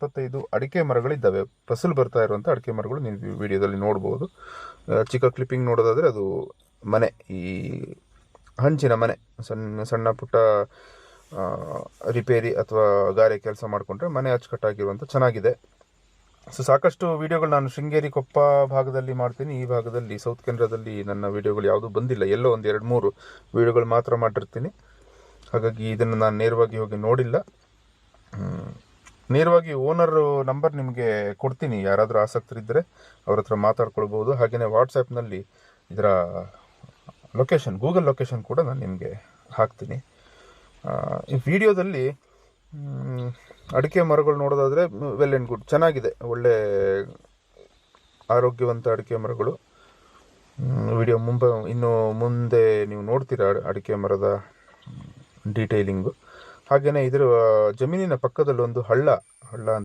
25 ಅಡಿಕೆ ಮರಗಳಿದ್ದಾವೆ. ಫಸಲು ಬರ್ತಾ ಇರುವಂಥ ಅಡಿಕೆ ಮರಗಳು ನೀವು ವಿಡಿಯೋದಲ್ಲಿ ನೋಡ್ಬೋದು. ಚಿಕ್ಕ ಕ್ಲಿಪ್ಪಿಂಗ್ ನೋಡೋದಾದರೆ ಅದು ಮನೆ, ಈ ಹಂಚಿನ ಮನೆ, ಸಣ್ಣ ಸಣ್ಣ ಪುಟ್ಟ ರಿಪೇರಿ ಅಥವಾ ಗಾರೆ ಕೆಲಸ ಮಾಡಿಕೊಂಡ್ರೆ ಮನೆ ಅಚ್ಚುಕಟ್ಟಾಗಿರುವಂಥ ಚೆನ್ನಾಗಿದೆ. ಸೊ ಸಾಕಷ್ಟು ವಿಡಿಯೋಗಳು ನಾನು ಶೃಂಗೇರಿ ಕೊಪ್ಪ ಭಾಗದಲ್ಲಿ ಮಾಡ್ತೀನಿ. ಈ ಭಾಗದಲ್ಲಿ ಸೌತ್ ಕೆನರಾದಲ್ಲಿ ನನ್ನ ವಿಡಿಯೋಗಳು ಯಾವುದೂ ಬಂದಿಲ್ಲ. ಎಲ್ಲೋ ಒಂದು 2-3 ವಿಡಿಯೋಗಳು ಮಾತ್ರ ಮಾಡಿರ್ತೀನಿ. ಹಾಗಾಗಿ ಇದನ್ನು ನಾನು ನೇರವಾಗಿ ಹೋಗಿ ನೋಡಿಲ್ಲ. ನೇರವಾಗಿ ಓನರ್ ನಂಬರ್ ನಿಮಗೆ ಕೊಡ್ತೀನಿ, ಯಾರಾದರೂ ಆಸಕ್ತರಿದ್ದರೆ ಅವ್ರ ಹತ್ರ ಮಾತಾಡ್ಕೊಳ್ಬೋದು. ಹಾಗೆಯೇ ವಾಟ್ಸಪ್ನಲ್ಲಿ ಇದರ ಲೊಕೇಶನ್, ಗೂಗಲ್ ಲೊಕೇಶನ್ ಕೂಡ ನಾನು ನಿಮಗೆ ಹಾಕ್ತೀನಿ. ಈ ವಿಡಿಯೋದಲ್ಲಿ ಅಡಿಕೆ ಮರಗಳು ನೋಡೋದಾದರೆ ವೆಲ್ ಆ್ಯಂಡ್ ಗುಡ್, ಚೆನ್ನಾಗಿದೆ, ಒಳ್ಳೆ ಆರೋಗ್ಯವಂತ ಅಡಿಕೆ ಮರಗಳು. ವಿಡಿಯೋ ಇನ್ನು ಮುಂದೆ ನೀವು ನೋಡ್ತೀರಾ ಅಡಿಕೆ ಮರದ ಡೀಟೇಲಿಂಗು. ಹಾಗೆಯೇ ಇದರ ಜಮೀನಿನ ಪಕ್ಕದಲ್ಲಿ ಒಂದು ಹಳ್ಳ